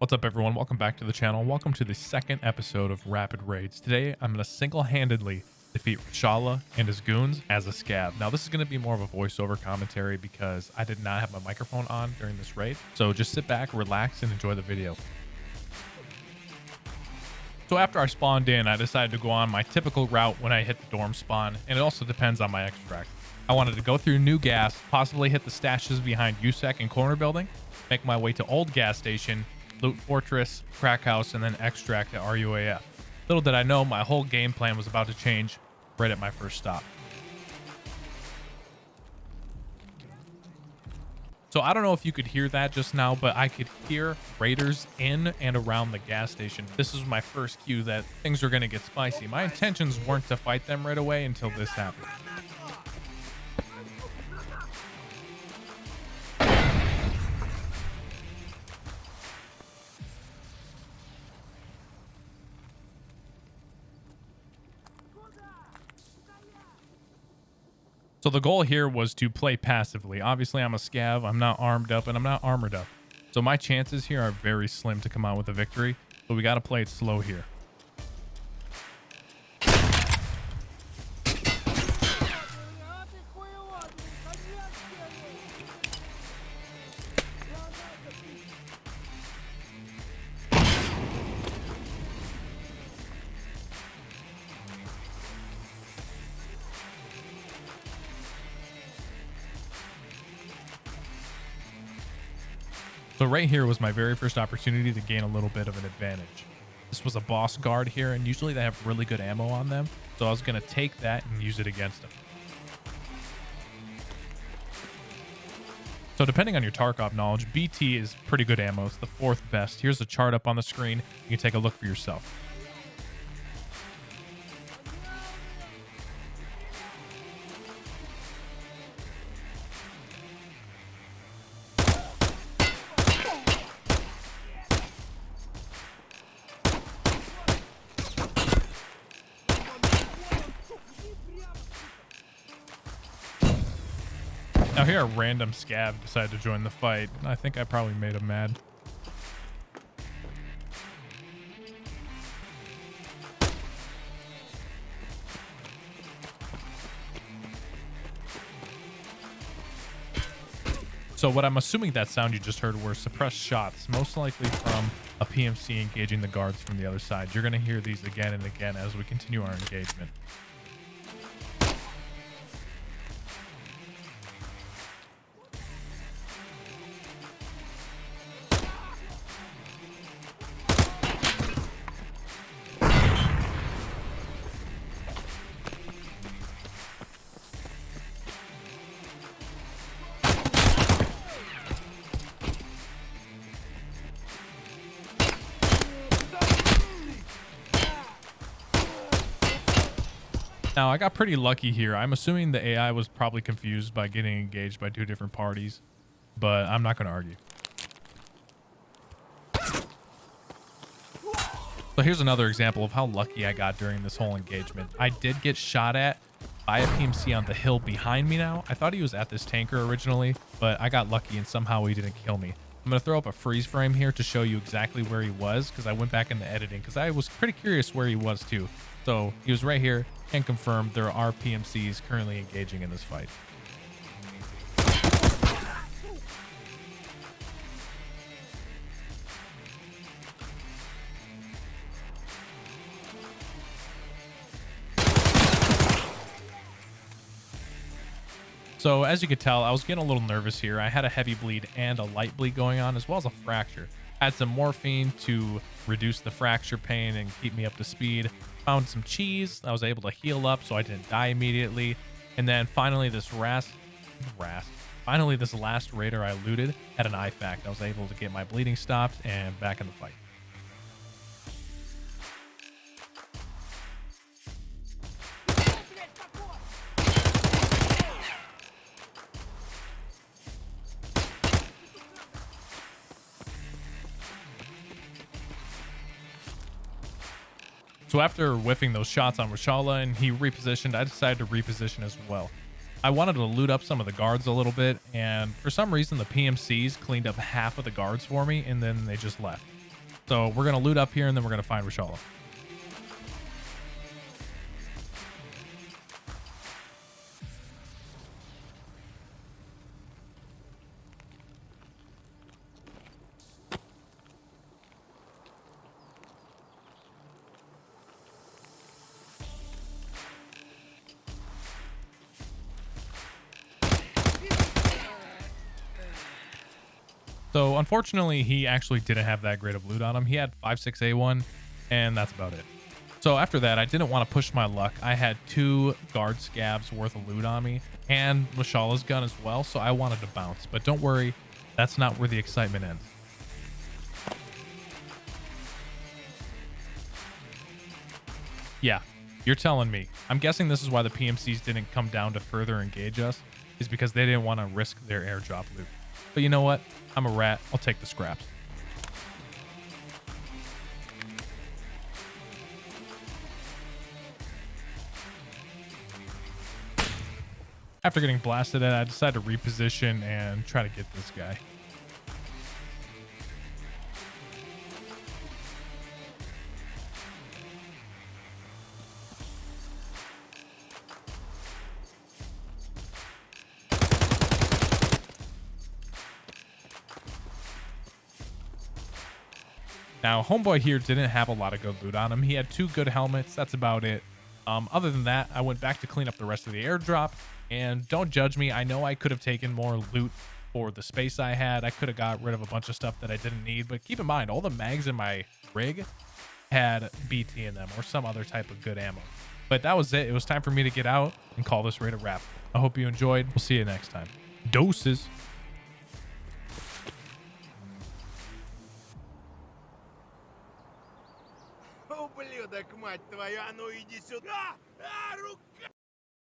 What's up, everyone? Welcome back to the channel. Welcome to the second episode of Rapid Raids. Today, I'm going to single-handedly defeat Reshala and his goons as a scav. Now, this is going to be more of a voiceover commentary because I did not have my microphone on during this raid. So just sit back, relax, and enjoy the video. So after I spawned in, I decided to go on my typical route when I hit the dorm spawn, and it also depends on my extract. I wanted to go through New Gas, possibly hit the stashes behind USEC and Corner Building, make my way to Old Gas Station, Loot Fortress, Crack House, and then extract at RUAF. Little did I know, my whole game plan was about to change right at my first stop. So I don't know if you could hear that just now, but I could hear raiders in and around the gas station. This was my first cue that things were going to get spicy. My intentions weren't to fight them right away until this happened. So the goal here was to play passively. Obviously, I'm a scav. I'm not armed up and I'm not armored up. So my chances here are very slim to come out with a victory, but we got to play it slow here. So right here was my very first opportunity to gain a little bit of an advantage. This was a boss guard here, and usually they have really good ammo on them. So I was going to take that and use it against them. So depending on your Tarkov knowledge, BT is pretty good ammo. It's the fourth best. Here's a chart up on the screen. You can take a look for yourself. Now here a random scav decided to join the fight. I think I probably made him mad. So what I'm assuming that sound you just heard were suppressed shots, most likely from a PMC engaging the guards from the other side. You're going to hear these again and again as we continue our engagement. Now, I got pretty lucky here. I'm assuming the AI was probably confused by getting engaged by two different parties, but I'm not going to argue. So here's another example of how lucky I got during this whole engagement. I did get shot at by a PMC on the hill behind me now. I thought he was at this tanker originally, but I got lucky and somehow he didn't kill me. I'm going to throw up a freeze frame here to show you exactly where he was because I went back in the editing because I was pretty curious where he was too. So he was right here and confirmed there are PMCs currently engaging in this fight. So as you could tell, I was getting a little nervous here. I had a heavy bleed and a light bleed going on, as well as a fracture. I had some morphine to reduce the fracture pain and keep me up to speed. Found some cheese. I was able to heal up so I didn't die immediately. And then finally this last raider I looted had an IFAC. I was able to get my bleeding stopped and back in the fight. So after whiffing those shots on Reshala and he repositioned, I decided to reposition as well. I wanted to loot up some of the guards a little bit, and for some reason the PMCs cleaned up half of the guards for me and then they just left. So we're going to loot up here and then we're going to find Reshala. So unfortunately, he actually didn't have that great of loot on him. He had 5.6A1 and that's about it. So after that, I didn't want to push my luck. I had 2 guard scavs worth of loot on me and Reshala's gun as well. So I wanted to bounce, but don't worry. That's not where the excitement ends. Yeah, you're telling me. I'm guessing this is why the PMCs didn't come down to further engage us, is because they didn't want to risk their airdrop loot. But you know what? I'm a rat. I'll take the scraps. After getting blasted at, I decided to reposition and try to get this guy. Now, homeboy here didn't have a lot of good loot on him. He had 2 good helmets. That's about it. Other than that, I went back to clean up the rest of the airdrop. And don't judge me. I know I could have taken more loot for the space I had. I could have got rid of a bunch of stuff that I didn't need. But keep in mind, all the mags in my rig had BT in them or some other type of good ammo. But that was it. It was time for me to get out and call this raid a wrap. I hope you enjoyed. We'll see you next time. Doses. Ублюдок, мать твою, а ну иди сюда! Рука!